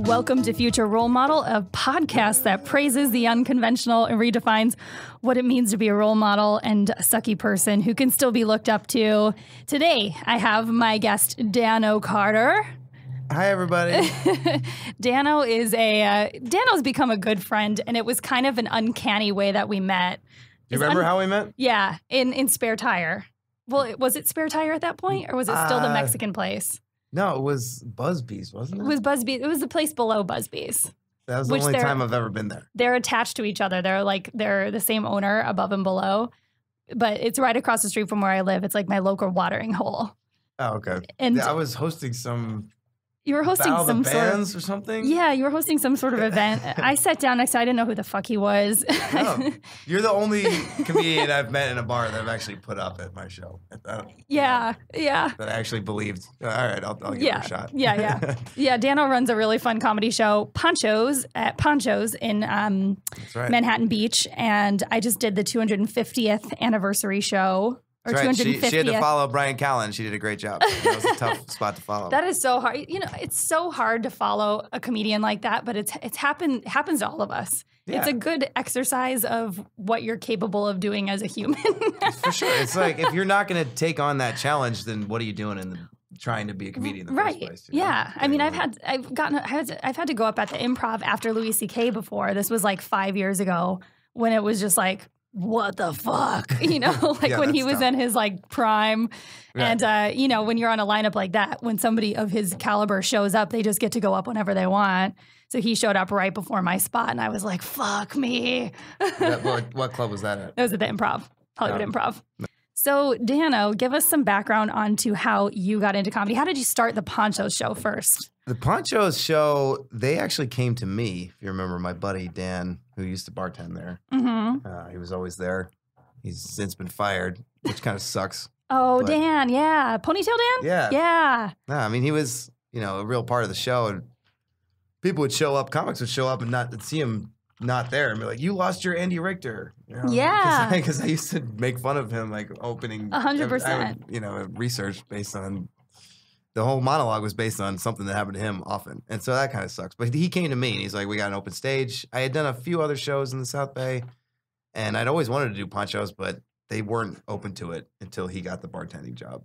Welcome to Future Role Model, a podcast that praises the unconventional and redefines what it means to be a role model and a sucky person who can still be looked up to. Today, I have my guest, Danno Carter. Hi, everybody. Danno's become a good friend, and it was kind of an uncanny way that we met. You remember how we met? Yeah, in Spare Tire. Well, was it Spare Tire at that point, or was it still the Mexican place? No, it was Busby's, wasn't it? It was Busby's. It was the place below Busby's. That was the only time I've ever been there. They're attached to each other. They're the same owner above and below, but it's right across the street from where I live. It's like my local watering hole. Oh, okay. And I was hosting some. You were hosting some bands sort of, or something? Yeah, you were hosting some sort of event. I sat down next to, I didn't know who the fuck he was. No. You're the only comedian I've met in a bar that I've actually put up at my show. Yeah. That I actually believed. All right, I'll give it a shot. Yeah. Danno runs a really fun comedy show, Ponchos in Manhattan Beach. And I just did the 250th anniversary show. Or right. She had to follow Brian Callen. She did a great job. That was a tough spot to follow. That is so hard. You know, it's so hard to follow a comedian like that, but it happens to all of us. Yeah. It's a good exercise of what you're capable of doing as a human. For sure. It's like, if you're not going to take on that challenge, then what are you doing trying to be a comedian in the first place? Yeah. I mean, I've had to go up at the Improv after Louis C.K. before. This was like 5 years ago when it was just like, what the fuck? You know, like when he was in his like prime. Right. And, you know, when you're on a lineup like that, when somebody of his caliber shows up, they just get to go up whenever they want. So he showed up right before my spot and I was like, fuck me. What club was that at? That was at the Improv, Hollywood Improv. No. So Danno, give us some background onto how you got into comedy. How did you start the Ponchos show first? The Ponchos show, they actually came to me. If you remember my buddy Dan, who used to bartend there. Mm-hmm. He was always there. He's since been fired, which kind of sucks. Oh, but Dan, yeah. Ponytail Dan? Yeah. Yeah. No, I mean, he was, a real part of the show. And people would show up, comics would show up and see him not there and be like, you lost your Andy Richter. Yeah. Because I used to make fun of him, like opening. 100%. Research based on. The whole monologue was based on something that happened to him often. And so that kind of sucks. But he came to me and he's like, we got an open stage. I had done a few other shows in the South Bay and I'd always wanted to do Ponchos, but they weren't open to it until he got the bartending job.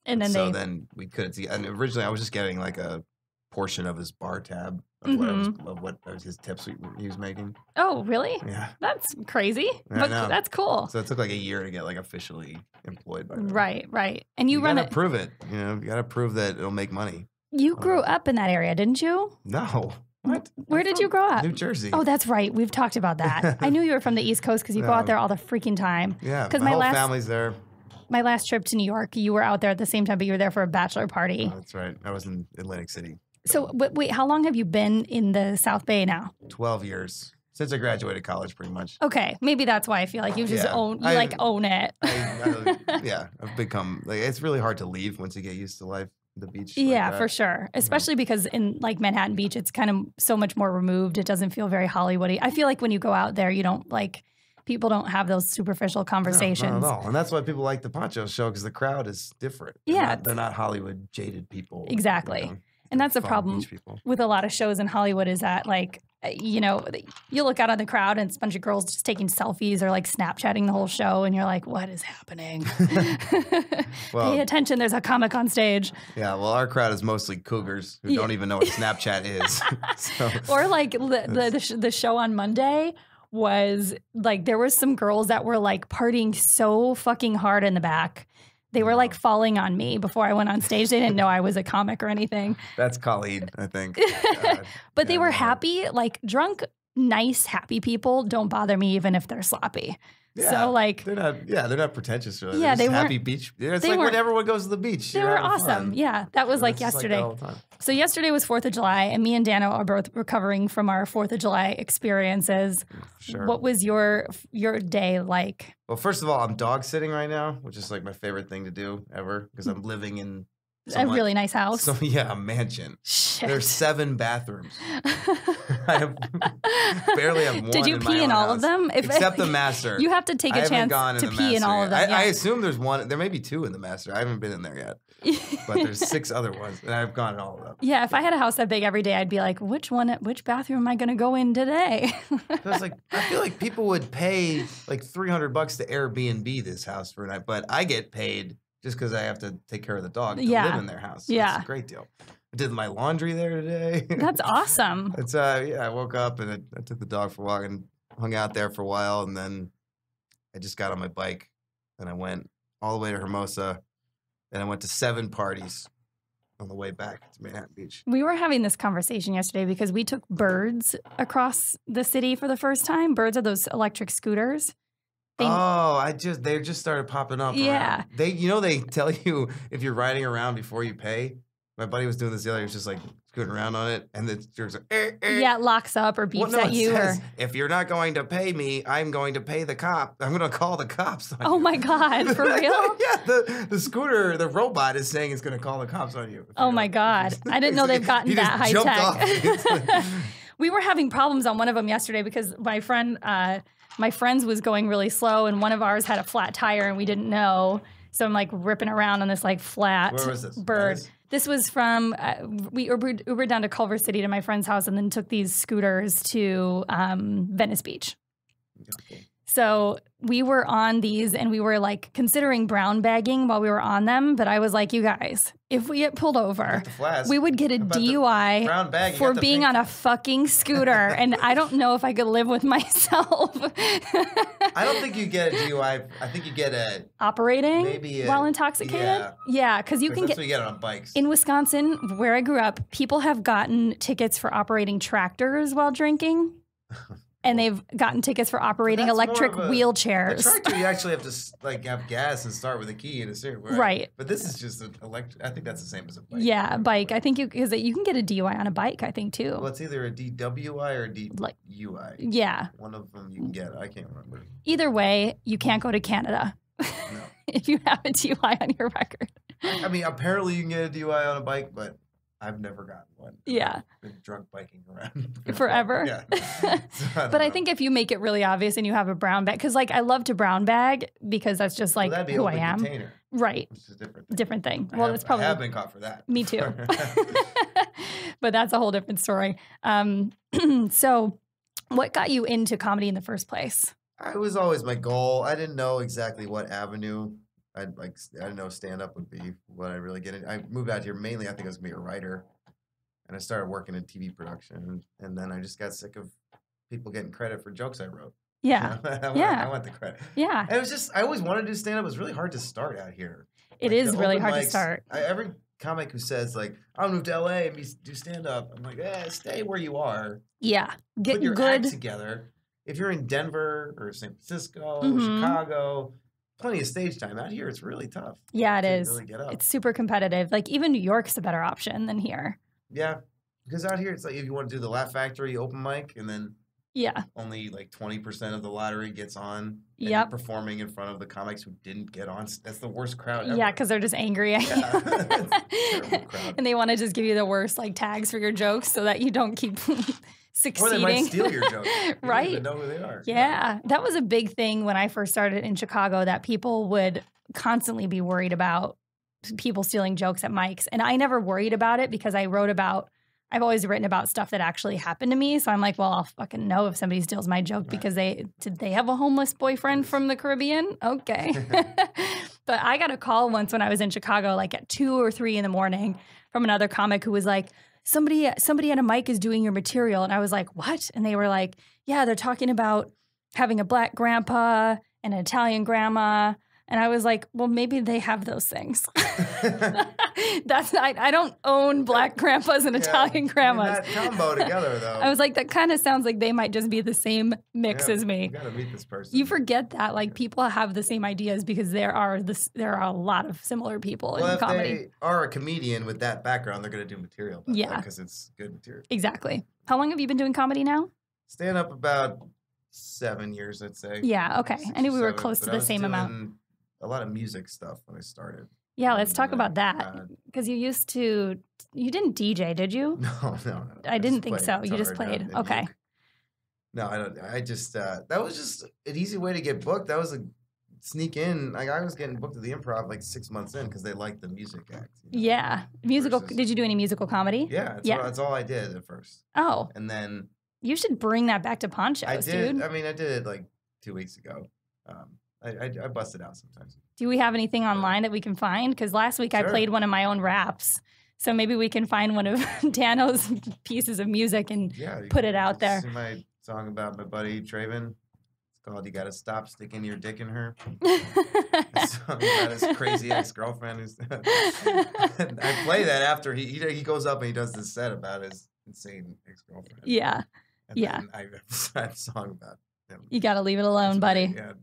And then we couldn't see. And originally I was just getting like a portion of his bar tab of what his tips he was making. Oh, really? Yeah. That's crazy. But that's cool. So it took like a year to get like officially employed by them. Right. And you gotta prove it. You gotta prove that it'll make money. You grew up in that area, didn't you? No. What? Where did you grow up? New Jersey. Oh, that's right. We've talked about that. I knew you were from the East Coast because you go out there all the freaking time. Yeah, my whole family's there. My last trip to New York, you were out there at the same time, but you were there for a bachelor party. Oh, that's right. I was in Atlantic City. So, wait, how long have you been in the South Bay now? 12 years. Since I graduated college, pretty much. Okay. Maybe that's why I feel like you just own it. I've become, it's really hard to leave once you get used to life, the beach. Yeah, for sure. Especially because in like Manhattan Beach, it's kind of so much more removed. It doesn't feel very Hollywoody. I feel like when you go out there, you don't people don't have those superficial conversations. No. And that's why people like the Poncho show because the crowd is different. They're not Hollywood jaded people. Exactly. And that's the problem with a lot of shows in Hollywood is that you look out on the crowd and it's a bunch of girls just taking selfies or like Snapchatting the whole show. And you're like, what is happening? Pay attention. There's a comic on stage. Yeah. Well, our crowd is mostly cougars who don't even know what Snapchat is. Or like the show on Monday was like, there was some girls that were like partying so fucking hard in the back. They were like falling on me before I went on stage. They didn't know I was a comic or anything. That's Khalid, I think. But they were happy, like drunk, nice, happy people don't bother me even if they're sloppy. Yeah, so like they're not pretentious really. Yeah, they were happy beach. It's like when everyone goes to the beach. They were awesome. Fun. Yeah, that was like yesterday. So yesterday was 4th of July, and me and Danno are both recovering from our 4th of July experiences. Sure. What was your day like? Well, first of all, I'm dog sitting right now, which is like my favorite thing to do ever because I'm living in a really nice house. So yeah, a mansion. Shit. shit. There's 7 bathrooms. I barely have one. Did you in pee my in own all house, of them? Except the master. You have to take a chance to pee in all of them. I assume there's one. There may be 2 in the master. I haven't been in there yet. But there's 6 other ones, and I've gone in all of them. Yeah, if I had a house that big every day, I'd be like, which bathroom am I going to go in today? I feel like people would pay like $300 to Airbnb this house for a night, but I get paid just because I have to take care of the dog to live in their house. So it's a great deal. I did my laundry there today. That's awesome. It's I woke up and I took the dog for a walk and hung out there for a while, and then I just got on my bike and I went all the way to Hermosa, and I went to 7 parties on the way back to Manhattan Beach. We were having this conversation yesterday because we took Birds across the city for the first time. Birds are those electric scooters. They just started popping up. Yeah. Around. They tell you if you're riding around before you pay. My buddy was doing this the other day. He was just like scooting around on it, and the jerk's like, Yeah, it locks up or beeps at you. If you're not going to pay me, I'm going to pay the cop. I'm going to call the cops on you. Oh my God, for real? Yeah, the scooter, the robot is saying it's going to call the cops on you. Oh my God. I didn't know they've gotten that high tech. We were having problems on one of them yesterday because my friend's was going really slow, and one of ours had a flat tire, and we didn't know. So I'm like ripping around on this like flat Where was this? bird. This was from, we Ubered down to Culver City to my friend's house and then took these scooters to Venice Beach. Okay. So we were on these and we were like considering brown bagging while we were on them. But I was like, you guys, if we get pulled over, we would get a DUI for being on a fucking scooter. And I don't know if I could live with myself. I don't think you get a DUI. I think you get a operating maybe while intoxicated. Yeah, because you can that's what you get on bikes. In Wisconsin, where I grew up, people have gotten tickets for operating tractors while drinking. And they've gotten tickets for operating electric wheelchairs. A tractor, you actually have to have gas and start with a key and a steering wheel. Right. But this is just an electric. I think that's the same as a bike. Yeah, bike. I think because you can get a DUI on a bike. I think too. Well, it's either a DWI or a DUI. Yeah. One of them you can get. I can't remember. Either way, you can't go to Canada if you have a DUI on your record. I mean, apparently you can get a DUI on a bike, but I've never gotten one. Yeah. I've been drunk biking around. Forever? Yeah. But I think if you make it really obvious and you have a brown bag, because like I love to brown bag because that's just like who I am. Container, right. Which is a different thing. Well, it's probably. I have been caught for that. Me too. But that's a whole different story. So what got you into comedy in the first place? It was always my goal. I didn't know exactly what avenue. I didn't know stand-up would be what I really get into. I moved out here mainly, I think I was going to be a writer. And I started working in TV production. And then I just got sick of people getting credit for jokes I wrote. Yeah. I want the credit. Yeah. And it was just, I always wanted to do stand-up. It was really hard to start out here. It is really hard to start. Every comic who says, like, I'll move to LA and do stand-up, I'm like, stay where you are. Yeah. Get Put your good. act together. If you're in Denver or San Francisco or Chicago, plenty of stage time. Out here, it's really tough. Yeah, it is. Really get up. It's super competitive. Like even New York's a better option than here. Yeah, because out here, it's like if you want to do the Laugh Factory open mic, and then only like 20% of the lottery gets on. You're performing in front of the comics who didn't get on. That's the worst crowd ever. Yeah, because they're just angry at you. And they want to just give you the worst like tags for your jokes so that you don't keep succeeding. Or they might steal your joke. Right. You don't even know who they are. Yeah. That was a big thing when I first started in Chicago, that people would constantly be worried about people stealing jokes at mics. And I never worried about it because I've always written about stuff that actually happened to me. So I'm like, well, I'll fucking know if somebody steals my joke because did they have a homeless boyfriend from the Caribbean? Okay. But I got a call once when I was in Chicago, like at 2 or 3 in the morning from another comic who was like, somebody at a mic is doing your material. And I was like, what? And they were like, yeah, they're talking about having a black grandpa and an Italian grandma. And I was like, well, maybe they have those things. I don't own black grandpas and Italian grandmas. That combo together, though. I was like, that kind of sounds like they might just be the same mix as me. You gotta meet this person. You forget that like people have the same ideas because there are a lot of similar people in comedy. If they are a comedian with that background, they're gonna do material. Because it's good material. Exactly. How long have you been doing comedy now? Stand up about 7 years, I'd say. Yeah. Okay. I knew we were close to the same amount. A lot of music stuff when I started. Yeah, let's talk about that. Because you didn't DJ, did you? No. I didn't think so. You just played. Okay. No, I don't. I just, that was just an easy way to get booked. That was a sneak in. Like, I was getting booked at the Improv like 6 months in because they liked the music act. Yeah. Musical. Did you do any musical comedy? Yeah. That's all I did at first. Oh. And then. You should bring that back to pawn shows, dude. I mean, I did it like 2 weeks ago. I bust it out sometimes. Do we have anything online that we can find? Because last week I played one of my own raps. So maybe we can find one of Danno's pieces of music and put it out there. See my song about my buddy Traven. It's called "You Gotta Stop Sticking Your Dick in Her." It's about his crazy ex-girlfriend. I play that after he goes up and he does this set about his insane ex-girlfriend. Yeah. And then I have a song about him. You gotta leave it alone, buddy. Yeah.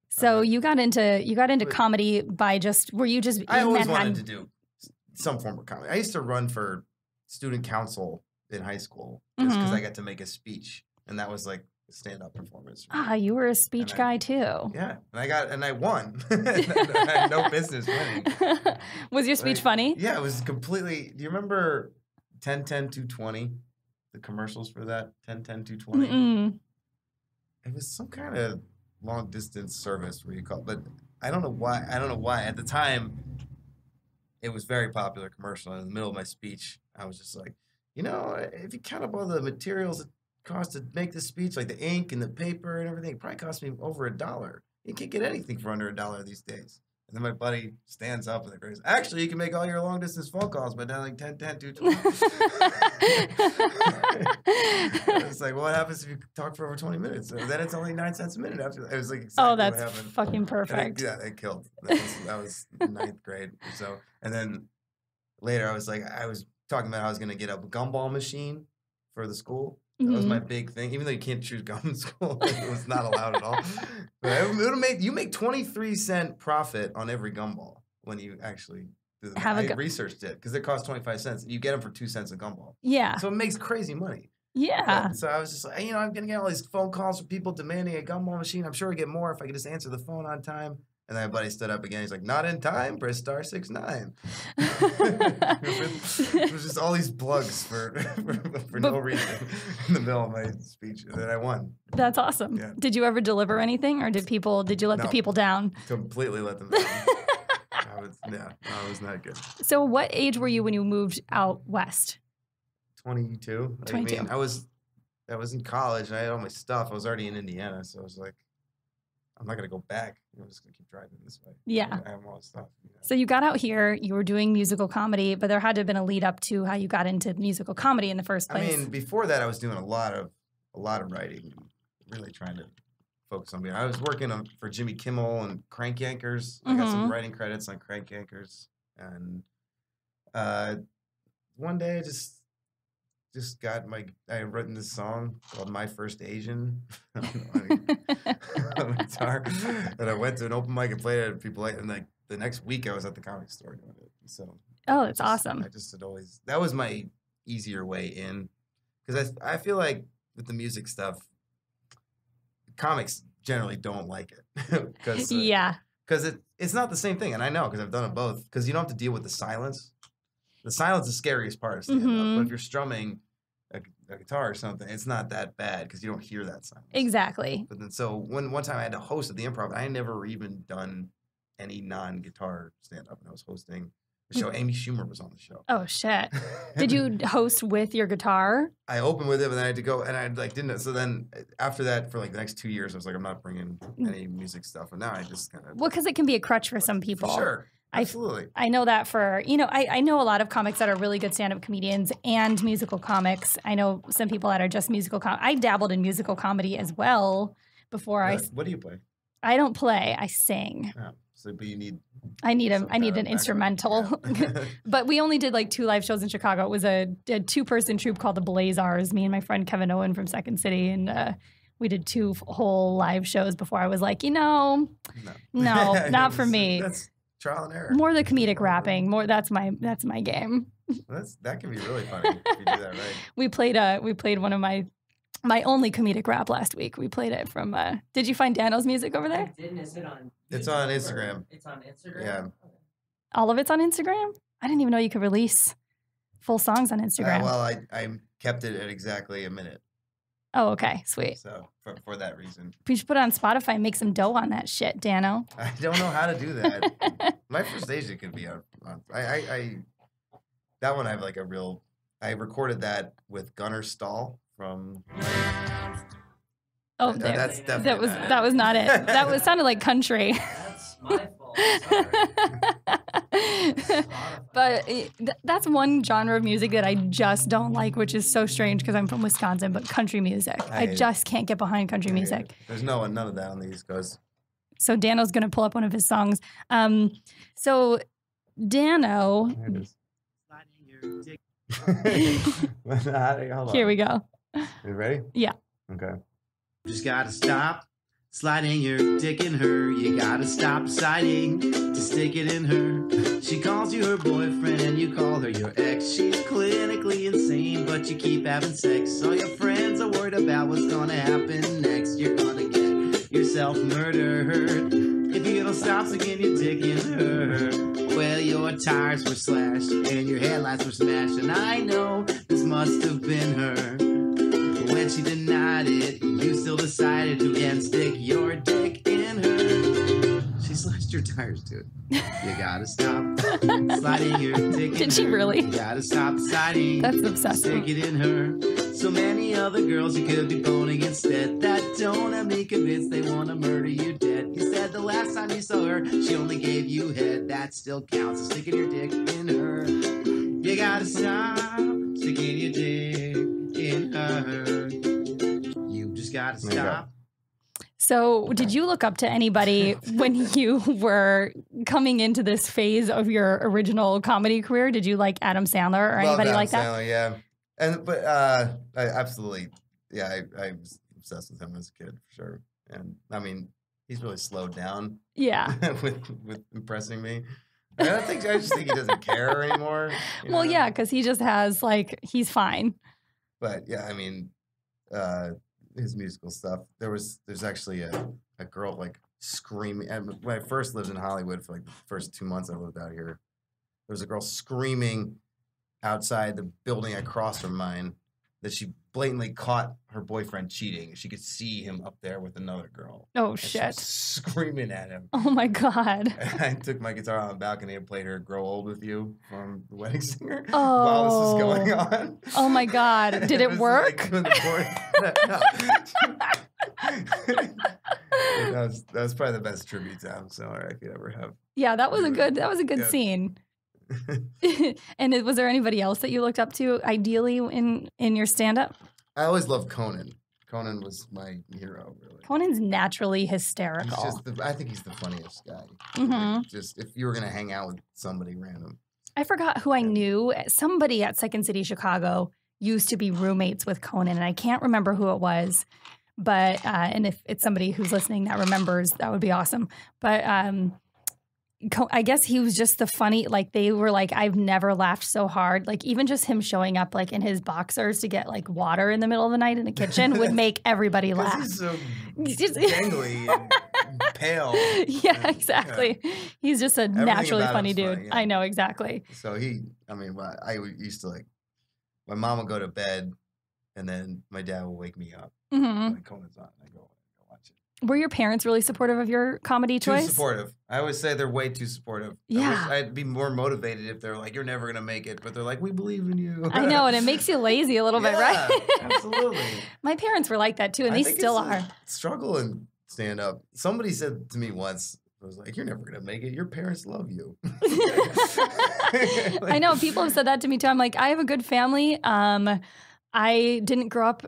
So you got into comedy by were you just I always wanted to do some form of comedy. I used to run for student council in high school just because I got to make a speech, and that was like a stand-up performance. You were a speech guy too. Yeah, and I won. I had no business winning. Was your speech funny? Yeah, it was completely. Do you remember 10-10-220? The commercials for that 10-10-220. It was some kind of long distance service where you call, but I don't know why. At the time, it was very popular commercial. In the middle of my speech, I was just like, if you count up all the materials it cost to make this speech, like the ink and the paper and everything, it probably cost me over $1. You can't get anything for under $1 these days. And then my buddy stands up and goes, "Actually, you can make all your long distance phone calls by dialing 10-10-220." It's like, well, what happens if you talk for over 20 minutes? Then it's only 9 cents a minute after that. It was like exactly that's what happened. Fucking perfect. It killed. That was 9th grade. So, and then later I was talking about how I was going to get a gumball machine for the school. That was my big thing. Even though you can't choose gum in school, it was not allowed at all. But you make 23-cent profit on every gumball when you actually do them. I researched it because it costs 25 cents. And you get them for 2 cents a gumball. Yeah. So it makes crazy money. Yeah. But, so I was just like, I'm going to get all these phone calls from people demanding a gumball machine. I'm sure I get more if I could just answer the phone on time. And then my buddy stood up again. He's like, "Not in time. Press *69." It was just all these plugs for no reason in the middle of my speech. And then I won. That's awesome. Yeah. Did you ever deliver anything, or did you let the people down? Completely let them down. I was not good. So what age were you when you moved out west? 22. 22. I mean, I was in college and I had all my stuff. I was already in Indiana, so I was like, I'm not going to go back. I'm just going to keep driving this way. Yeah. I have all this stuff. So you got out here, you were doing musical comedy, but there had to have been a lead up to how you got into musical comedy in the first place. I mean, before that, I was doing a lot of writing, really trying to focus on me. I was working for Jimmy Kimmel and Crank Yankers. I got some writing credits on Crank Yankers. And one day I just I had written this song called "My First Asian" on guitar, and I went to an open mic and played it, and people and like the next week I was at the Comedy Store doing it. So that's awesome. I just had always, that was my easier way in, because I feel like with the music stuff, comics generally don't like it because it's not the same thing, and I know because I've done it both. Because you don't have to deal with the silence. The silence is the scariest part of stand-up. But if you're strumming a guitar or something, it's not that bad because you don't hear that silence. Exactly. But then, so one time I had to host at the Improv, I had never even done any non-guitar stand-up, and I was hosting the show. Amy Schumer was on the show. Oh shit! Did you host with your guitar? I opened with him, and then I had to go, and I didn't. So then after that, for like the next 2 years, I was like, I'm not bringing any music stuff. And now I just kind of because it can be a crutch for some people. For sure. Absolutely. I know that I know a lot of comics that are really good stand-up comedians and musical comics. I know some people that are just musical I dabbled in musical comedy as well before What do you play? I don't play. I sing. Oh, so, but you need... I need an instrumental. Yeah. But we only did like 2 live shows in Chicago. It was a 2-person troupe called the Blazars, me and my friend Kevin Owen from Second City, and we did 2 whole live shows before I was like, no, not for me. That's trial and error. More the comedic rapping. That's my game. That can be really funny if you do that right. We played one of my only comedic rap last week. We played it from. Did you find Danno's music over there? I didn't. Is it on? It's on Instagram. It's on Instagram. Yeah. Okay. All of it's on Instagram? I didn't even know you could release full songs on Instagram. Well, I kept it at exactly a minute. Oh, okay. Sweet. So for that reason. You should put it on Spotify and make some dough on that shit, Danno. I don't know how to do that. My first Asia could be on. That one I have like a real. I recorded that with Gunnar Stahl from. Oh, that's definitely that was not it. That sounded like country. That's my fault. But that's one genre of music that I just don't like, which is so strange because I'm from Wisconsin. But country music, I just can't get behind country music. There's none of that on the East Coast. So Danno's gonna pull up one of his songs. So Danno, here we go. You ready? Yeah. Okay. Just gotta stop sliding your dick in her. You gotta stop deciding to stick it in her. She calls you her boyfriend and you call her your ex. She's clinically insane, but you keep having sex. All your friends are worried about what's gonna happen next. You're gonna get yourself murdered if you don't stop sticking your dick in her. Well, your tires were slashed and your headlights were smashed, and I know this must have been her. When she denied it, you still decided to again stick your dick in her. She slashed your tires, dude. You gotta stop sliding your dick in her. Did she really? You gotta stop deciding That's to obsessive. stick it in her. So many other girls you could be boning instead that don't have me convinced they wanna murder you dead. You said the last time you saw her, she only gave you head. That still counts as sticking your dick in her. You gotta stop sticking your dick in her. You just gotta stop. So did you look up to anybody when you were coming into this phase of your original comedy career? Did you like Adam Sandler or anybody like that? Sandler, yeah. I absolutely, yeah, I was obsessed with him as a kid for sure. And I mean, he's really slowed down. Yeah. with impressing me. I just think he doesn't care anymore. Well, yeah, because he just has he's fine. But yeah, I mean, his musical stuff. There's actually a girl screaming. And when I first lived in Hollywood for the first 2 months I lived out here, there was a girl screaming outside the building across from mine that she blatantly caught her boyfriend cheating. She could see him up there with another girl. Oh, and she shit. was screaming at him. Oh, my God. And I took my guitar on the balcony and played her Grow Old With You from The Wedding Singer Oh. while this was going on. Oh, my God. Did it work? That was probably the best tribute to Adam Sandler I could ever have. Yeah, that was a good scene. And was there anybody else that you looked up to ideally in your stand-up? I always loved Conan. Conan was my hero, really. Conan's naturally hysterical. I think he's the funniest guy. Mm-hmm. Just if you were gonna hang out with somebody random. I forgot who I knew. Somebody at Second City Chicago used to be roommates with Conan, and I can't remember who it was. But and if it's somebody who's listening that remembers, that would be awesome. But I guess he was just the funny, they were I've never laughed so hard. Even just him showing up in his boxers to get water in the middle of the night in the kitchen would make everybody laugh. He's so gangly and pale. Yeah, exactly. Yeah. He's just a naturally funny dude. Funny, yeah. I know, exactly. So I used to my mom would go to bed and then my dad would wake me up. Mm-hmm. Conan's on. I go watch it. Were your parents really supportive of your comedy choice? Too supportive. I always say they're way too supportive. Yeah. I'd be more motivated if they're you're never going to make it. But they're we believe in you. I know, and it makes you lazy a little bit, right? Absolutely. My parents were like that too, and they still are. Struggle and stand up. Somebody said to me once, I was you're never going to make it. Your parents love you. I know. People have said that to me too. I'm I have a good family. I didn't grow up...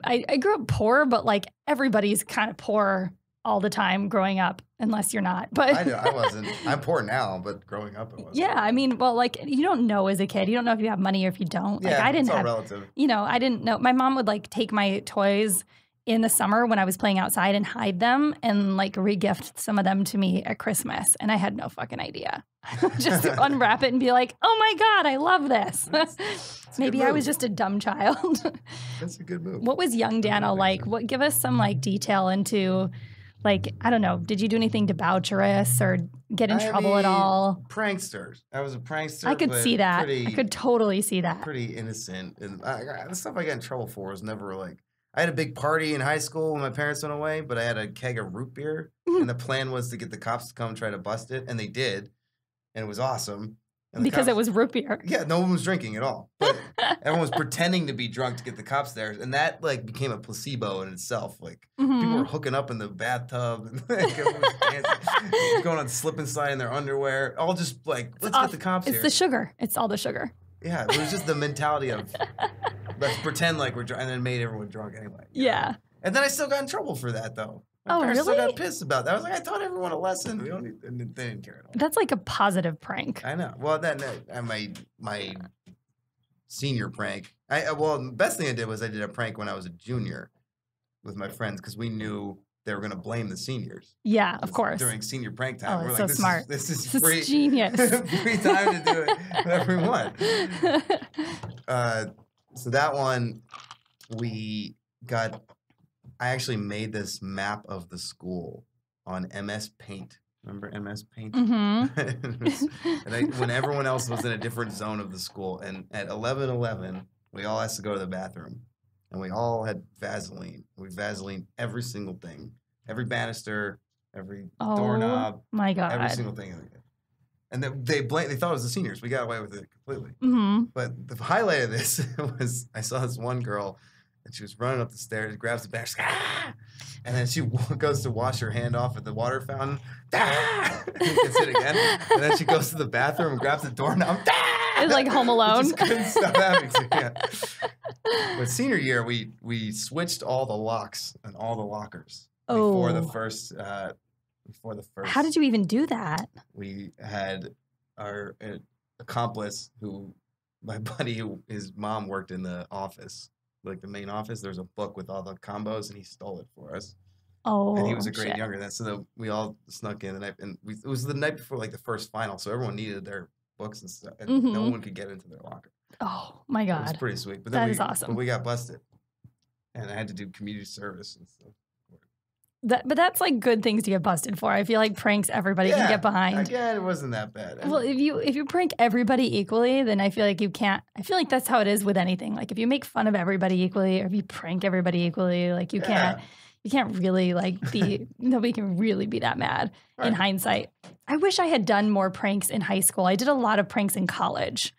I grew up poor, but everybody's kind of poor all the time growing up, unless you're not. But I know I wasn't. I'm poor now, but growing up I wasn't. Yeah, I mean, you don't know as a kid. You don't know if you have money or if you don't. Yeah, I didn't it's all have. Relative. I didn't know. My mom would take my toys in the summer when I was playing outside and hide them and regift some of them to me at Christmas, and I had no fucking idea. Just unwrap it and be oh my God, I love this. Maybe I was just a dumb child. That's a good move. What was young Danno like? Give us some detail into Like, I don't know. Did you do anything debaucherous or get in trouble at all? Pranksters. I was a prankster. I could see that. I could totally see that. Pretty innocent. And the stuff I got in trouble for was never like, I had a big party in high school when my parents went away, but I had a keg of root beer. And the plan was to get the cops to come try to bust it. And they did. And it was awesome. Because it was root beer. Yeah, no one was drinking at all. But everyone was pretending to be drunk to get the cops there. And that like became a placebo in itself. Like people were hooking up in the bathtub and like, going on slip and slide in their underwear. All just like, let's get the cops here. It's the sugar. It's all the sugar. Yeah, it was just the mentality of let's pretend like we're drunk, and then made everyone drunk anyway. Yeah. And then I still got in trouble for that though. My parents still got pissed about that. I was like, I taught everyone a lesson. We don't need, and they didn't care at all. That's like a positive prank. I know. Well, then my senior prank. The best thing I did was I did a prank when I was a junior with my friends because we knew they were going to blame the seniors. Yeah, of course. During senior prank time. Oh, we're so like, smart. This is free. Genius. Free time to do it whatever we want. So that one, I actually made this map of the school on MS Paint. Remember MS Paint? Mm-hmm. When everyone else was in a different zone of the school. And at 11:11, we all asked to go to the bathroom. And we all had Vaseline. We Vaseline every single thing. Every banister, every doorknob. My God. Every single thing. And they thought it was the seniors. We got away with it completely. Mm-hmm. But the highlight of this was I saw this one girl, and she was running up the stairs, grabs the bag, she's like, ah! And then she goes to wash her hand off at the water fountain. Ah! And gets it again. And then she goes to the bathroom and grabs the doorknob. Ah! It's like Home Alone. Just couldn't stop having to. Yeah. But senior year, we switched all the locks and all the lockers before the first. How did you even do that? We had our accomplice, who my buddy, his mom worked in the office, like the main office. There's a book with all the combos, and he stole it for us. Oh, and he was a grade younger than that, so we all snuck in the night, and it was the night before like the first final, so everyone needed their books and stuff, and no one could get into their locker. Oh my God, it was pretty sweet. But that then is awesome. But we got busted, and I had to do community service and stuff. But that's like good things to get busted for. I feel like pranks everybody can get behind. Again, it wasn't that bad. Well, if you prank everybody equally, then I feel like you can't. I feel like that's how it is with anything. Like if you make fun of everybody equally, or if you prank everybody equally, like you can't really like be. Nobody can really be that mad in hindsight. I wish I had done more pranks in high school. I did a lot of pranks in college.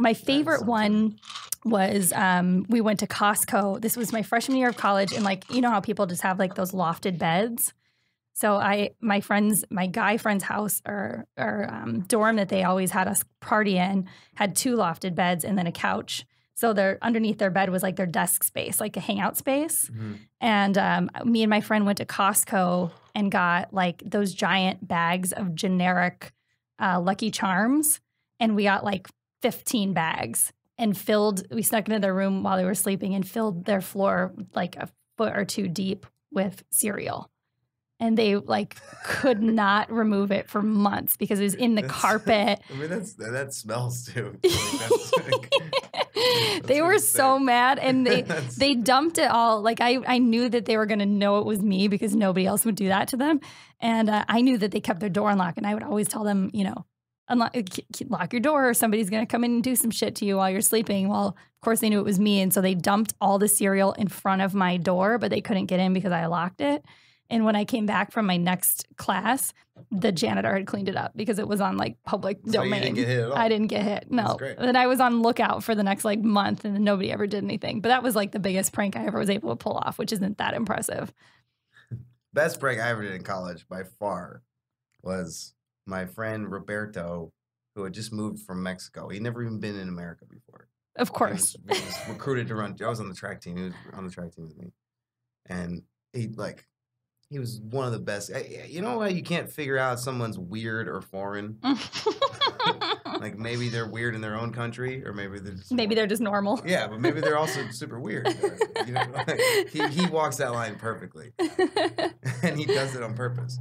My favorite one was we went to Costco. This was my freshman year of college, and like you know how people just have like those lofted beds. So my guy friend's house or dorm that they always had us party in had 2 lofted beds and then a couch. So underneath their bed was like their desk space, like a hangout space. Mm-hmm. And me and my friend went to Costco and got like those giant bags of generic Lucky Charms, and we got like 15 bags and we snuck into their room while they were sleeping and filled their floor like a foot or 2 deep with cereal. And they like could not remove it for months because it was in the carpet. I mean, that smells too. They were so mad, and they dumped it all. Like I knew that they were going to know it was me because nobody else would do that to them. And I knew that they kept their door unlocked, and I would always tell them, you know, lock your door or somebody's going to come in and do some shit to you while you're sleeping. Well, of course they knew it was me. And so they dumped all the cereal in front of my door, but they couldn't get in because I locked it. And when I came back from my next class, the janitor had cleaned it up because it was on like public domain. You didn't get hit at all. I didn't get hit. No. And I was on lookout for the next like month, and nobody ever did anything. But that was like the biggest prank I ever was able to pull off, which isn't that impressive. Best prank I ever did in college by far was my friend Roberto, who had just moved from Mexico. He'd never even been in America before. Of course. He was recruited to run. I was on the track team. He was on the track team with me. And he was one of the best. You know why you can't figure out if someone's weird or foreign? Like maybe they're weird in their own country, or maybe they're just normal. Yeah, but maybe they're also super weird. You know, like, he walks that line perfectly, and he does it on purpose.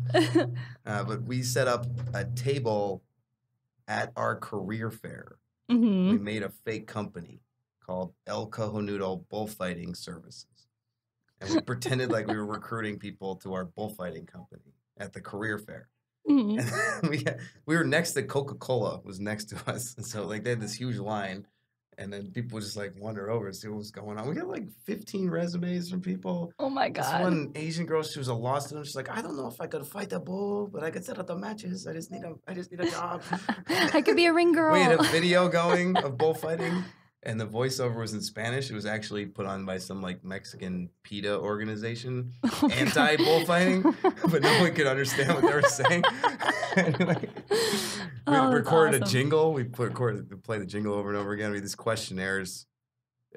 But we set up a table at our career fair. Mm-hmm. We made a fake company called El Cojonudo Bullfighting Services. And we pretended like we were recruiting people to our bullfighting company at the career fair. Mhm. And we were next to Coca-Cola was next to us. And so like they had this huge line. And then people would just like wander over and see what was going on. We got like 15 resumes from people. Oh my This God. one Asian girl, she was a law student. She's like, I don't know if I could fight the bull, but I could set up the matches. I just need a job. I could be a ring girl. We had a video going of bullfighting, and the voiceover was in Spanish. It was actually put on by some like Mexican PETA organization, Oh my God. anti-bullfighting, but no one could understand what they were saying. We Oh, that's recorded a awesome. jingle. We play the jingle over and over again. We had these questionnaires,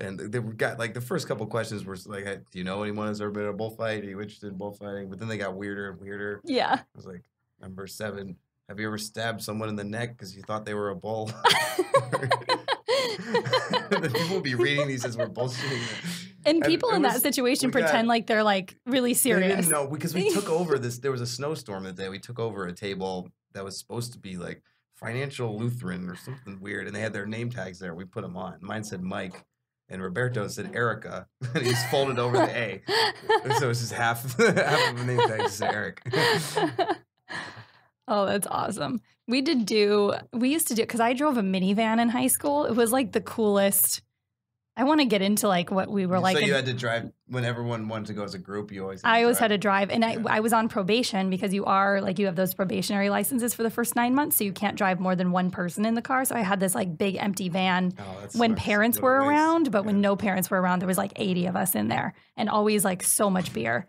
and they got like the first couple questions were like, hey, "Do you know anyone who's ever been in a bullfight? Are you interested in bullfighting?" But then they got weirder and weirder. Yeah. I was like, number 7, have you ever stabbed someone in the neck because you thought they were a bull? The people would be reading these as we're bullshitting. And people in that situation pretend like they're like really serious. They didn't know because we took over this. There was a snowstorm that day. We took over a table that was supposed to be like Financial Lutheran or something weird, and they had their name tags there. We put them on. Mine said Mike, and Roberto said Erica, and he just folded over the A. So it's just half of the name tag just said Eric. Oh, that's awesome. We used to do, because I drove a minivan in high school. It was like the coolest. I want to get into like what we were like. So you had to drive when everyone wanted to go as a group. I always had to drive, and I was on probation because you have those probationary licenses for the first 9 months, so you can't drive more than one person in the car. So I had this like big empty van when parents were around, but when no parents were around, there was like 80 of us in there, and always like so much beer.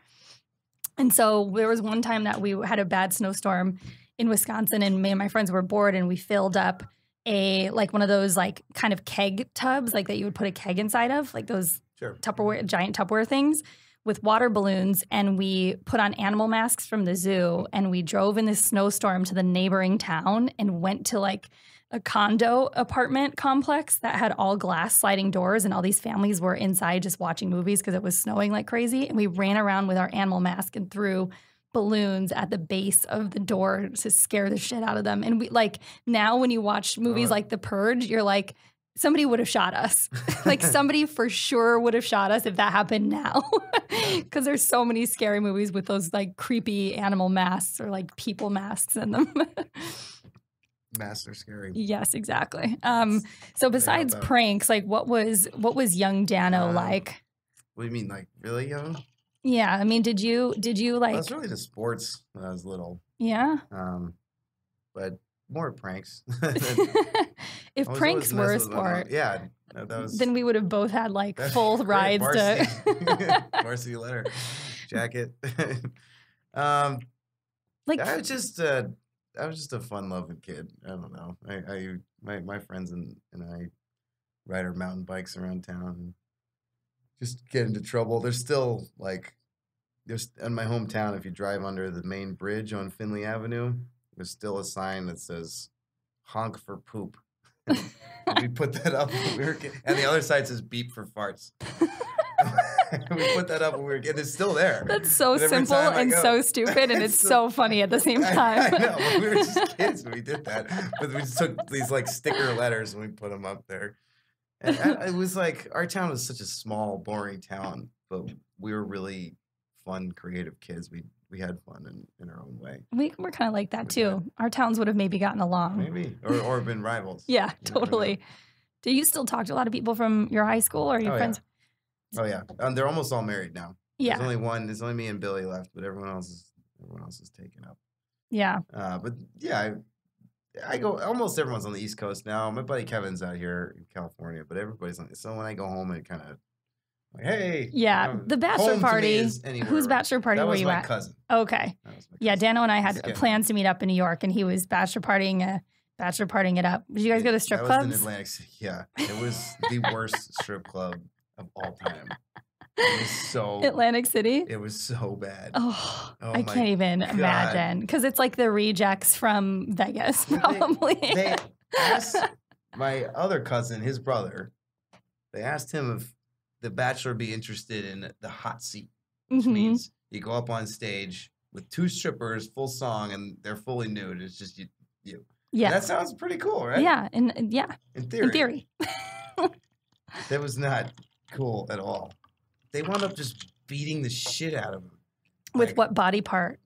And so there was one time that we had a bad snowstorm in Wisconsin, and me and my friends were bored, and we filled up one of those like kind of keg tubs, like that you would put a keg inside of, like those giant Tupperware things, with water balloons, and we put on animal masks from the zoo, and we drove in this snowstorm to the neighboring town and went to like a condo apartment complex that had all glass sliding doors, and all these families were inside just watching movies because it was snowing like crazy, and we ran around with our animal mask and threw balloons at the base of the door to scare the shit out of them. And we like, now when you watch movies like The Purge, you're like, somebody would have shot us. Like somebody for sure would have shot us if that happened now. Because there's so many scary movies with those like creepy animal masks or like people masks in them. Masks are scary. Yes, exactly. So besides pranks, like what was young Danno like? What do you mean, like really young? Yeah, I mean, did you like? I was really into sports when I was little. Yeah. But more pranks. If pranks were a sport, yeah, that was. Then we would have both had like full rides to varsity letter jacket. Like I was just a fun-loving kid. I don't know. My friends and I ride our mountain bikes around town and just get into trouble. There's still like in my hometown, if you drive under the main bridge on Finley Avenue, there's still a sign that says "honk for poop." We put that up when we were kids. And the other side says "beep for farts." We put that up when we were kids. It's still there. That's so simple and so stupid, and it's so funny at the same time. I know. We were just kids when we did that. But we just took these like sticker letters and we put them up there. And it was like, our town was such a small, boring town, but we were really fun, creative kids. We had fun in our own way. We're kind of like that too. Our towns would have maybe gotten along. Maybe. Or been rivals. Yeah, totally. Do you still talk to a lot of people from your high school, or are you friends? Yeah. Oh yeah. They're almost all married now. Yeah. There's only me and Billy left, but everyone else is taken up. Yeah. But yeah, I go, almost everyone's on the East Coast now. My buddy Kevin's out here in California, but everybody's so when I go home, it kind of like, hey. Yeah, the bachelor party. Whose bachelor party were you at? That was my cousin. Okay. Yeah, Danno and I had plans to meet up in New York, and he was bachelor partying it up. Did you guys go to strip clubs? In Atlantic City. Yeah, it was the worst strip club of all time. It was so Atlantic City. It was so bad. Oh I can't even imagine, because it's like the rejects from Vegas, probably. They asked my other cousin, his brother. They asked him if the bachelor be interested in the hot seat, which means you go up on stage with 2 strippers, full song, and they're fully nude. It's just you. Yeah, and that sounds pretty cool, right? Yeah, in theory. That was not cool at all. They wound up just beating the shit out of him. With Like, what body part?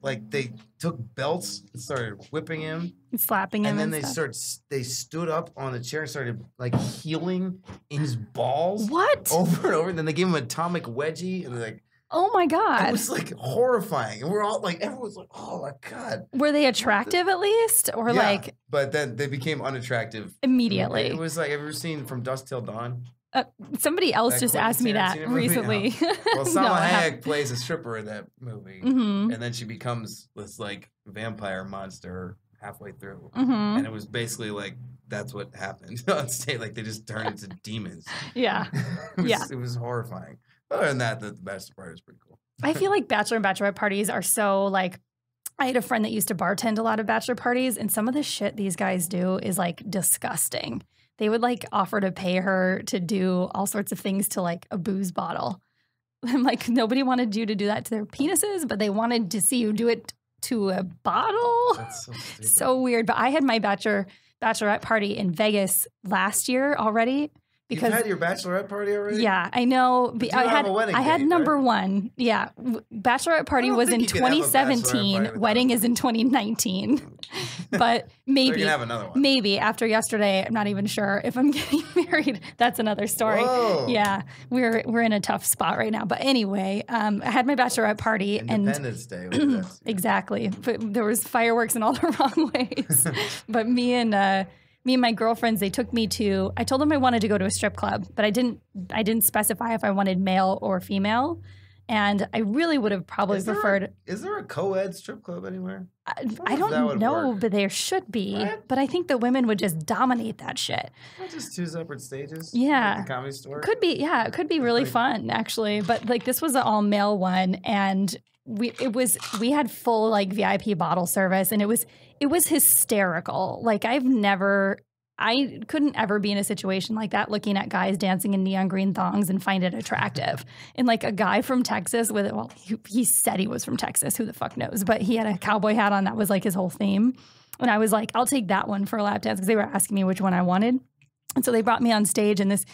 Like they took belts and started whipping him, Slapping him, and then stuff. they stood up on the chair and started like healing in his balls. What? Over and over. And then they gave him an atomic wedgie, and like, oh my God, it was like horrifying. And we're all like, everyone's like, oh my God. Were they attractive at least, or Yeah, like? But then they became unattractive Immediately. It was like, have you ever seen From Dusk Till Dawn? Somebody else That just Quentin asked me that Tarantino movie? recently. Well, Salma Hayek plays a stripper in that movie, Mhm. and then she becomes this like vampire monster halfway through, Mhm. and it was basically like that's what happened on stage. Like they just turned into demons. Yeah. It was horrifying. Other than that, the bachelor party was pretty cool. I feel like bachelor and bachelorette parties are so like. I had a friend that used to bartend a lot of bachelor parties, and some of the shit these guys do is like disgusting. They would like offer to pay her to do all sorts of things to like a booze bottle. And like nobody wanted you to do that to their penises, but they wanted to see you do it to a bottle. That's so stupid. So weird. But I had my bachelorette party in Vegas last year already. Because you've had your bachelorette party already? Yeah, I know. But you don't have a wedding I had date, number right? one. Yeah, bachelorette party don't was think in you can have a bachelorette party 2017. without Wedding is in 2019. But You maybe, can have another one. maybe after yesterday, I'm not even sure if I'm getting married. That's another story. Whoa. Yeah, we're in a tough spot right now. But anyway, I had my bachelorette party Independence Day. Was this. exactly. But there was fireworks in all the wrong ways. But me and my girlfriends, they took me to. I told them I wanted to go to a strip club, but I didn't specify if I wanted male or female. And I really would have probably preferred. Is there a co-ed strip club anywhere? I don't know, but there should be. What? But I think the women would just dominate that shit. Not just two separate stages. Yeah. Like the Comedy Store. Could be, yeah, it could be really fun actually. But like this was an all male one, and we had full like VIP bottle service, and it was hysterical. Like I couldn't ever be in a situation like that looking at guys dancing in neon green thongs and find it attractive. And like a guy from Texas he said he was from Texas, who the fuck knows, but he had a cowboy hat on. That was like his whole theme. And I was like, I'll take that one for a lap dance, because they were asking me which one I wanted. And so they brought me on stage, and this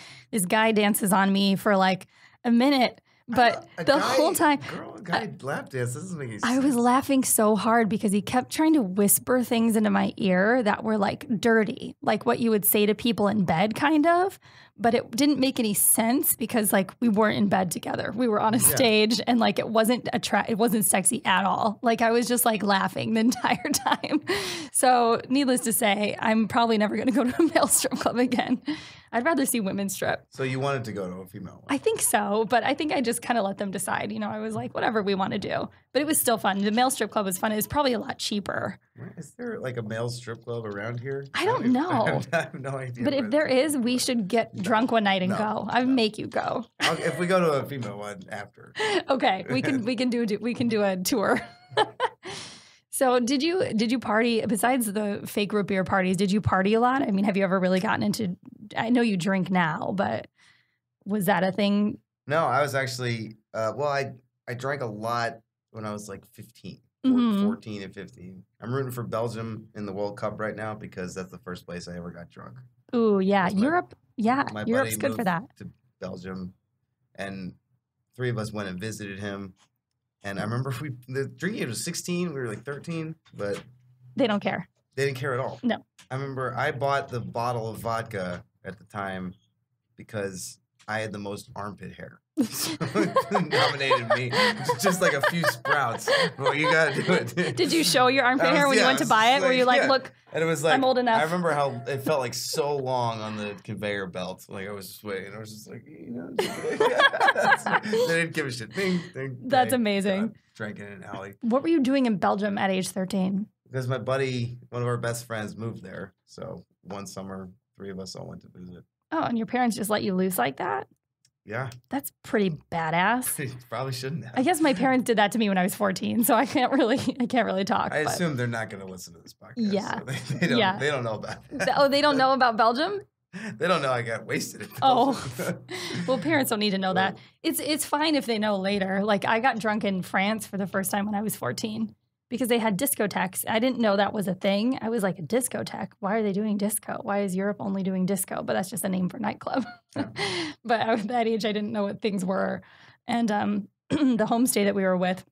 guy dances on me for like a minute. But whole time, a guy lap dance. This doesn't make any sense. I was laughing so hard because he kept trying to whisper things into my ear that were like dirty, like what you would say to people in bed, kind of. But it didn't make any sense because like we weren't in bed together. We were on a stage, and like it wasn't sexy at all. Like I was just like laughing the entire time. So needless to say, I'm probably never going to go to a male strip club again. I'd rather see women strip. So you wanted to go to a female one? I think so, but I think I just kind of let them decide. You know, I was like, whatever we want to do. But it was still fun. The male strip club was fun. It was probably a lot cheaper. Is there like a male strip club around here? I don't know. I have no idea. But if there is, we should get drunk one night and go. I would make you go. If we go to a female one after. Okay, we can do a tour. So did you party besides the fake root beer parties? Did you party a lot? I mean, have you ever really gotten into? I know you drink now, but was that a thing? No, I was actually. I drank a lot when I was like 15, 14 and 15. I'm rooting for Belgium in the World Cup right now because that's the first place I ever got drunk. Ooh, yeah, Europe. My Europe's buddy good for that. to Belgium, and 3 of us went and visited him. And I remember the drinking age was 16. We were like 13, but they don't care. They didn't care at all. No. I remember I bought the bottle of vodka at the time because I had the most armpit hair. So it nominated me. Just like a few sprouts. Well, you gotta do it. Did you show your armpit hair when you went to buy it? Were you like, look, and it was like, I'm old enough. I remember how it felt like so long on the conveyor belt. Like I was just waiting. I was just like, you know. They didn't give a shit. Ding, ding, that's amazing. Drank in an alley. What were you doing in Belgium at age 13? Because my buddy, one of our best friends, moved there. So one summer, 3 of us all went to visit. Oh, and your parents just let you loose like that? Yeah. That's pretty badass. Probably shouldn't have. I guess my parents did that to me when I was 14, so I can't really talk. I assume they're not going to listen to this podcast. Yeah. So they don't know about that. Oh, they don't know about Belgium? They don't know I got wasted at Belgium. Oh. Well, parents don't need to know that. It's fine if they know later. Like I got drunk in France for the first time when I was 14. Because they had discotheques. I didn't know that was a thing. I was like, a discotheque? Why are they doing disco? Why is Europe only doing disco? But that's just a name for nightclub. But at that age, I didn't know what things were. And the homestay that we were with,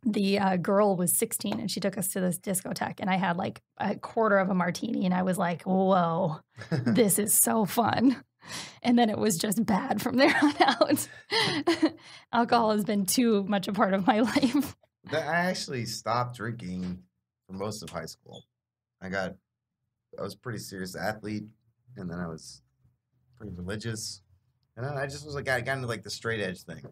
the girl was 16 and she took us to this discotheque and I had like a quarter of a martini and I was like, whoa, this is so fun. And then it was just bad from there on out. Alcohol has been too much a part of my life. I actually stopped drinking for most of high school. I was a pretty serious athlete, and then I was pretty religious. And then I just was like, I got into like the straight edge thing.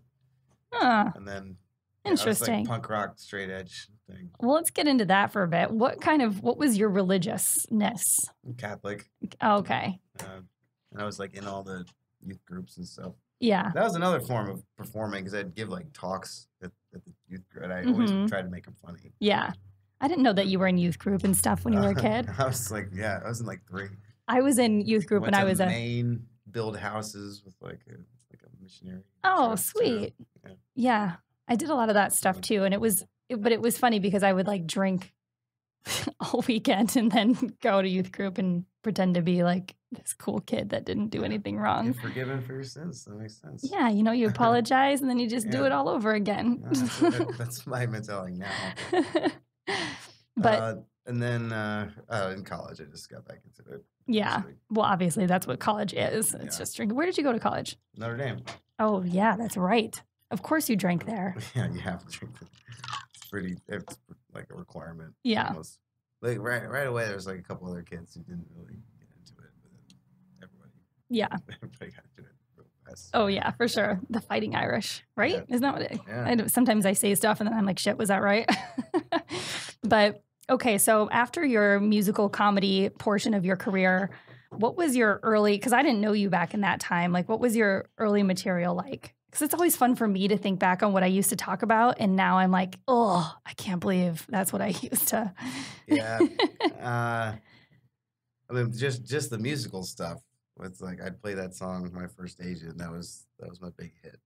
And then interesting. I was, like, punk rock straight edge thing. Well, let's get into that for a bit. What was your religiousness? I'm Catholic. Oh, okay. And I was like in all the youth groups and stuff. Yeah. That was another form of performing because I'd give like talks at the youth group, and I always tried to make them funny. Yeah. I didn't know that you were in youth group and stuff when you were a kid. I was like, I was in like 3. I was in youth group when I was Maine, build houses with like a missionary. Oh, sweet. Yeah. I did a lot of that stuff too. And it was funny because I would like drink all weekend and then go to youth group and pretend to be like this cool kid that didn't do anything wrong. You're forgiven for your sins. That makes sense. Yeah. You apologize and then you just do it all over again. That's my mentality now. But and then in college, I just got back into it. Yeah. Well, obviously, that's what college is. It's just drinking. Where did you go to college? Notre Dame. Oh, yeah, that's right. Of course you drank there. Yeah, you have to drink it. It's like a requirement. Yeah. Almost. Like right away, there's like a couple other kids who didn't really get into it, but then everybody got into it real fast. Oh, yeah, for sure. The Fighting Irish, right? Yeah. Isn't that what it Yeah. Sometimes I say stuff and then I'm like, shit, was that right? But, okay, so after your musical comedy portion of your career, what was your early, because I didn't know you back in that time, like what was your early material like? Because it's always fun for me to think back on what I used to talk about. And now I'm like, oh, I can't believe that's what I used to. Yeah. I mean, just the musical stuff. It's like I'd play that song, My First Agent. That was my big hit.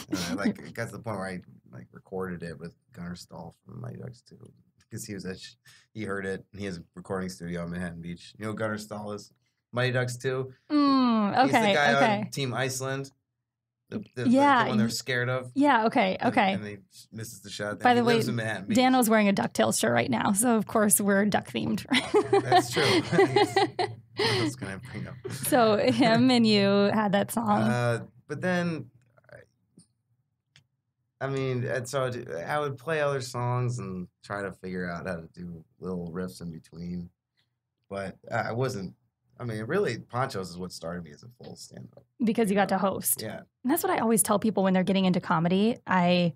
And it got to the point where I like recorded it with Gunnar Stahl from Mighty Ducks 2 because he heard it and he has a recording studio in Manhattan Beach. You know who Gunnar Stahl is? Mighty Ducks 2. Okay. He's the guy on Team Iceland. The one they're scared of. Yeah, okay. And he misses the shot. By the way, Beach. Danno's wearing a DuckTales shirt right now, so of course we're duck themed. That's true. What else can I bring up? So him and you had that song. But then, I mean, and so I would play other songs and try to figure out how to do little riffs in between. But I wasn't. I mean, really, Ponchos is what started me as a full stand-up. Because you got to host. Yeah. And that's what I always tell people when they're getting into comedy. I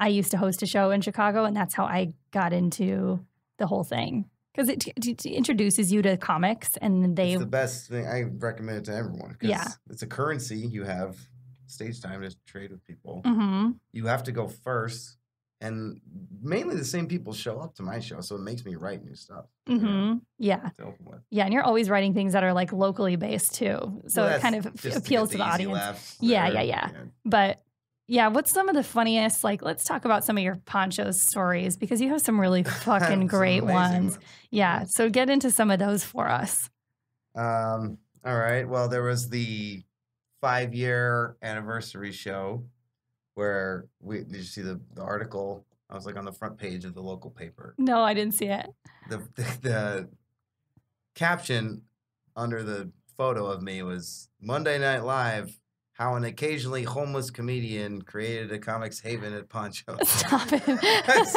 used to host a show in Chicago, and that's how I got into the whole thing. Because it introduces you to comics, and It's the best thing. I recommend it to everyone. Yeah. It's a currency. You have stage time to trade with people. Mm-hmm. You have to go first. And mainly the same people show up to my show, so it makes me write new stuff. Mm-hmm. Yeah. To open with. Yeah, and you're always writing things that are like locally based too. So it kind of appeals to the audience. Yeah. But yeah, what's some of the funniest, like, let's talk about some of your Ponchos stories because you have some really fucking great ones. Yeah, so get into some of those for us. All right. Well, there was the 5-year anniversary show where did you see the article? I was like on the front page of the local paper. No, I didn't see it. The caption under the photo of me was Monday Night Live, how an occasionally homeless comedian created a comics haven at Poncho. Stop it. That's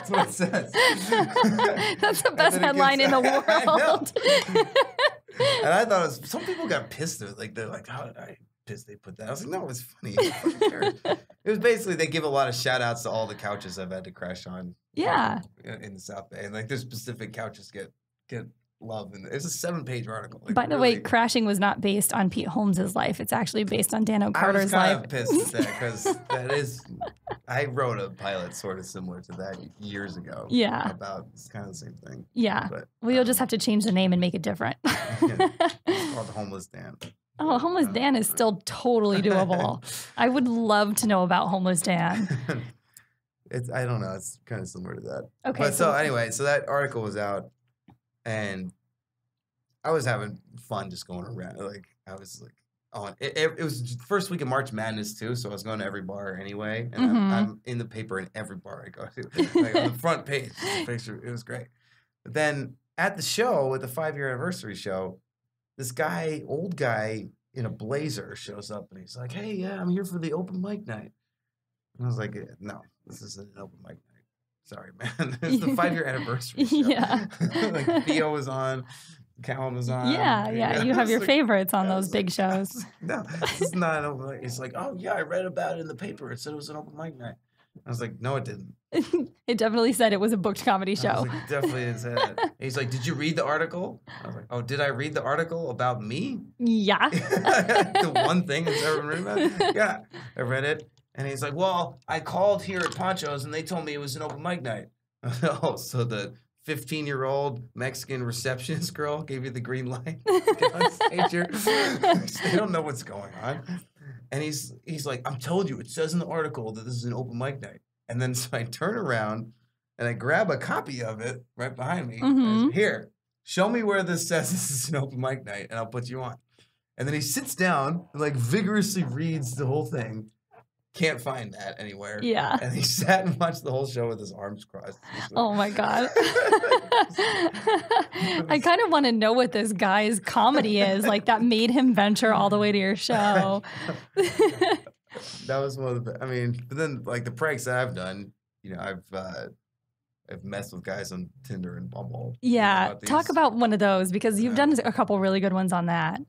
what it says. That's the best headline in the world. And I thought some people got pissed. They're like, how did I pissed they put that? I was like, no, it's funny. It was basically they give a lot of shout outs to all the couches I've had to crash on. Yeah. In the South Bay. And like there's specific couches get love. And it's a 7-page article. By the way, Crashing was not based on Pete Holmes' life. It's actually based on Danno Carter's life. I was kind of pissed at that because that is, I wrote a pilot sort of similar to that years ago. Yeah. It's kind of the same thing. Yeah. But, well, you'll just have to change the name and make it different. It's called Homeless Dan. Oh, Homeless Dan is still totally doable. I would love to know about Homeless Dan. I don't know. It's kind of similar to that. Okay. But so anyway, so that article was out, and I was having fun just going around. Like I was like Oh, it was the first week of March Madness too, so I was going to every bar anyway, and I'm in the paper in every bar I go to, like on the front page, just a picture. It was great. But then at the show, at the 5-year anniversary show, this guy, old guy in a blazer, shows up and he's like, "Hey, yeah, I'm here for the open mic night." And I was like, "No, this isn't an open mic night. Sorry, man. It's the 5-year anniversary show." Yeah. Like Theo was on. Callan was on. Yeah. You have your favorites on those big shows. No, this is not an open mic. It's like, "Oh, yeah, I read about it in the paper. It said it was an open mic night." I was like, "No, it didn't." It definitely said it was a booked comedy show. I was like, definitely didn't say that. And he's like, "Did you read the article?" I was like, "Oh, did I read the article about me?" Yeah. The one thing that's ever been written about? Yeah, I read it. And he's like, "Well, I called here at Poncho's and they told me it was an open mic night." Oh, so the 15-year-old Mexican receptionist girl gave you the green light to get on stage. They don't know what's going on. And he's like, "I'm telling you, it says in the article that this is an open mic night." And then so I turn around and I grab a copy of it right behind me. And I say, "Here, show me where this says this is an open mic night and I'll put you on." And then he sits down and like vigorously reads the whole thing. Can't find that anywhere. Yeah. And he sat and watched the whole show with his arms crossed. Oh my God. I kind of want to know what this guy's comedy is, like that made him venture all the way to your show. That was one of the, but then like the pranks that I've done, I've messed with guys on Tinder and Bumble. Yeah. Talk about one of those because you've done a couple really good ones on that.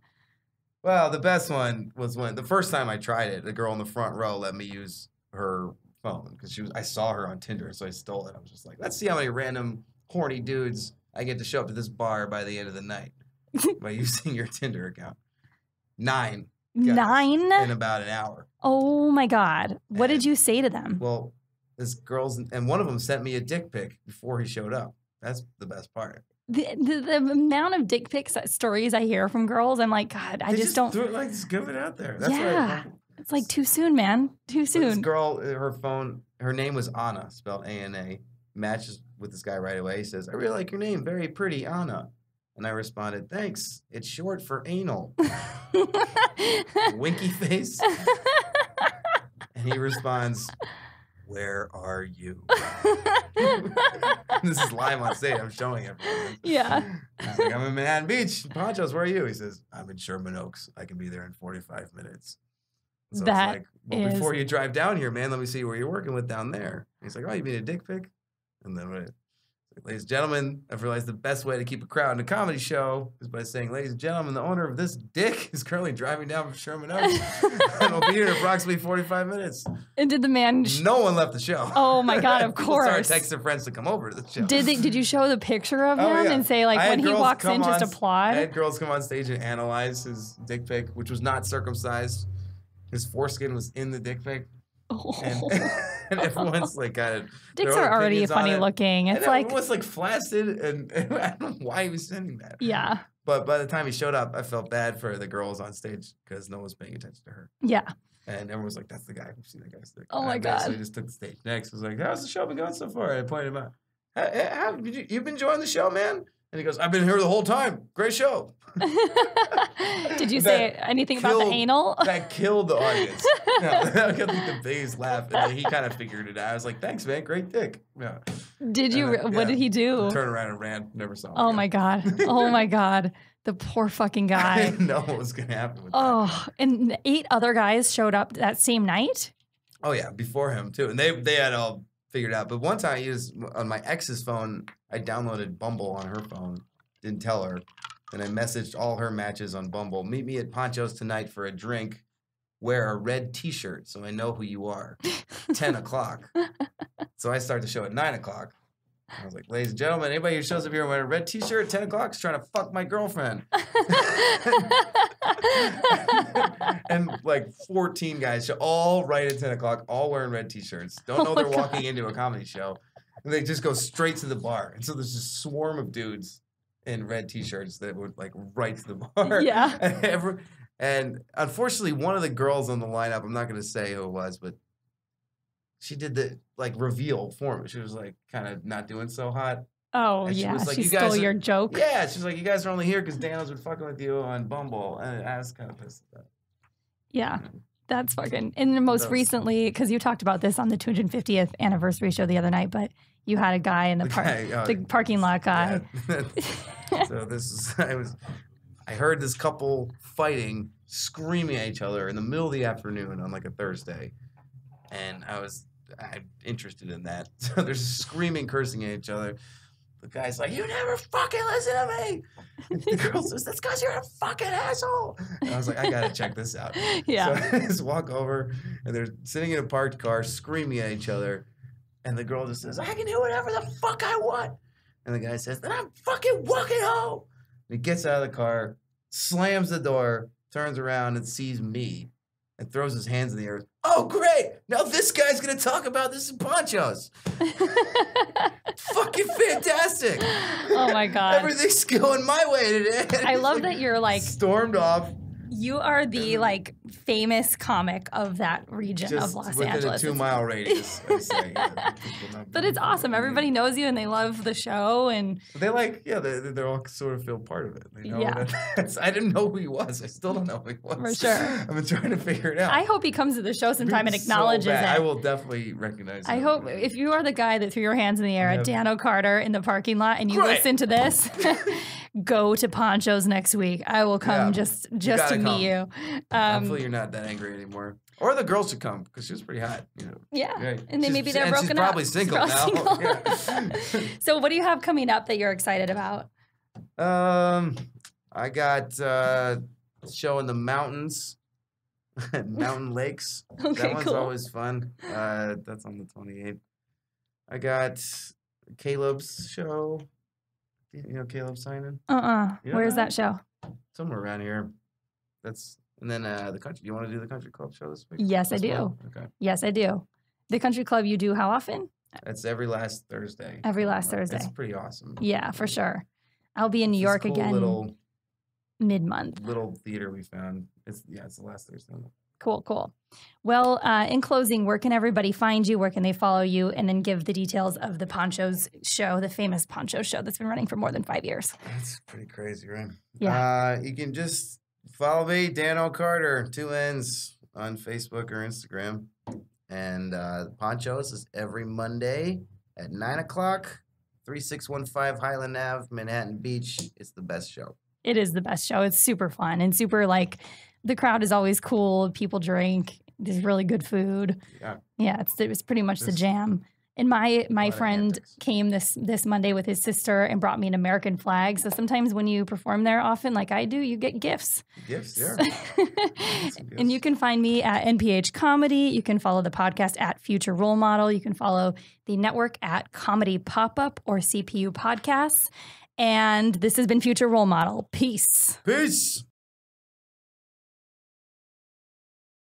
Well, the best one was when the first time I tried it, the girl in the front row let me use her phone because I saw her on Tinder, so I stole it. I was just like, let's see how many random horny dudes I get to show up to this bar by the end of the night by using your Tinder account. 9. 9? In about an hour. Oh my God. What did you say to them? Well, this and one of them sent me a dick pic before he showed up. That's the best part. The amount of dick pics stories I hear from girls, I'm like, God, I just don't. Do it, like, just give it out there. That's it's like too soon, man. Too soon. This girl, her name was Anna, spelled A-N-A, matches with this guy right away. He says, "I really like your name. Very pretty, Anna." And I responded, "Thanks. It's short for anal." Winky face. And he responds, "Where are you?" This is live on stage. I'm showing it. Yeah. I was like, "I'm in Manhattan Beach. Ponchos, where are you?" He says, "I'm in Sherman Oaks. I can be there in 45 minutes." So that it's like, "Well, before you drive down here, man, let me see where you're working with down there." And he's like, "Oh, you mean a dick pic?" And then ladies and gentlemen, I've realized the best way to keep a crowd in a comedy show is by saying, "Ladies and gentlemen, the owner of this dick is currently driving down from Sherman Oaks and will be here in approximately 45 minutes. And did the man... No one left the show. Oh my God, of course. People started texting friends to come over to the show. Did you show the picture of him and say, like, when he walks in, just applaud? I had girls come on stage and analyze his dick pic, which was not circumcised. His foreskin was in the dick pic. Oh. And everyone's like, dicks are already funny looking. It's like everyone's like flaccid, and I don't know why he was sending that. Yeah. But by the time he showed up, I felt bad for the girls on stage because no one was paying attention to her. Yeah. And everyone was like, "That's the guy. We've seen that guy's dick." Oh my God. So he just took the stage next. I was like, "How's the show been going so far?" And I pointed him out. You've been enjoying the show, man? And he goes, "I've been here the whole time. Great show." Did you say anything about the anal? That killed the audience. That got like the biggest laugh. And then he kind of figured it out. I was like, "Thanks, man. Great dick." Yeah. Did you? What did he do? Turned around and ran. Never saw him. Oh my God. Oh my God. The poor fucking guy. I didn't know what was going to happen with that. And 8 other guys showed up that same night? Oh, yeah. Before him, too. And they had all figured out. But one time, on my ex's phone, I downloaded Bumble on her phone. Didn't tell her. And I messaged all her matches on Bumble. "Meet me at Poncho's tonight for a drink. Wear a red T-shirt so I know who you are. 10 o'clock. So I start the show at 9 o'clock. I was like, "Ladies and gentlemen, anybody who shows up here wearing a red T-shirt at 10 o'clock is trying to fuck my girlfriend." And like 14 guys show all right at 10 o'clock, all wearing red T-shirts. Don't know they're walking into a comedy show. And they just go straight to the bar. And so there's this swarm of dudes in red T-shirts that would like right to the bar. Yeah. And unfortunately, one of the girls on the lineup, I'm not going to say who it was, but she did the like reveal for me. She was like kind of not doing so hot. Oh, and yeah. Was like, she stole your joke. Yeah. She's like, "You guys are only here because Danno's been fucking with you on Bumble." And I was kind of pissed at that. Yeah. That's fucking. And most recently, because you talked about this on the 250th anniversary show the other night, but you had a guy in the parking lot guy. Yeah. So I heard this couple fighting, screaming at each other in the middle of the afternoon on like a Thursday. And I'm interested in that. So they're screaming, cursing at each other. The guy's like, "You never fucking listen to me." And the girl says, "That's because you're a fucking asshole." And I was like, I gotta check this out. Yeah. So I just walk over, and they're sitting in a parked car, screaming at each other. And the girl just says, "I can do whatever the fuck I want." And the guy says, "Then I'm fucking walking home." And he gets out of the car, slams the door, turns around and sees me, and throws his hands in the air. "Oh, great! Now this guy's gonna talk about this in ponchos." Fucking fantastic! Oh my god! Everything's going my way today. I love that you're like stormed off. You are the like famous comic of that region of Los Angeles. Within a 2-mile radius, I say. Yeah, but it's awesome. Everybody knows you and they love the show, and they they all sort of feel part of it. They know that I didn't know who he was. I still don't know who he was. For sure. I've been trying to figure it out. I hope he comes to the show sometime and acknowledges it. I will definitely recognize him. I hope if you are the guy that threw your hands in the air at Danno Carter in the parking lot and you listen to this, go to Ponchos next week. I will come just to meet you. Hopefully you're not that angry anymore. Or the girl should come because she was pretty hot. You know. Yeah. Right. And then maybe they're broken up. She's probably single now. Yeah. So what do you have coming up that you're excited about? I got a show in the mountains, Mountain Lakes. Okay, that one's always fun. That's on the 28th. I got Caleb's show. You know Caleb Simon? Where's that show? Somewhere around here. And then the country. You want to do the country club show this week? Yes, I do. Okay. Yes, I do. The country club you do how often? It's every last Thursday. Every last Thursday. It's pretty awesome. Yeah, for sure. I'll be in New York again mid-month. Little theater we found. It's the last Thursday. Cool. Well, in closing, where can everybody find you? Where can they follow you? And then give the details of the Ponchos show, the famous Ponchos show that's been running for more than 5 years. That's pretty crazy, right? Yeah. You can just follow me, Danno Carter, 2 N's, on Facebook or Instagram. And Ponchos is every Monday at 9 o'clock, 3615 Highland Ave, Manhattan Beach. It's the best show. It is the best show. It's super fun and super the crowd is always cool. People drink. There's really good food. Yeah. It was pretty much the jam. And my friend came this Monday with his sister and brought me an American flag. So sometimes when you perform there often, like I do, you get gifts. Gifts, yeah. And you can find me at NPH Comedy. You can follow the podcast at Future Role Model. You can follow the network at Comedy Pop-Up or CPU Podcasts. And this has been Future Role Model. Peace. Peace.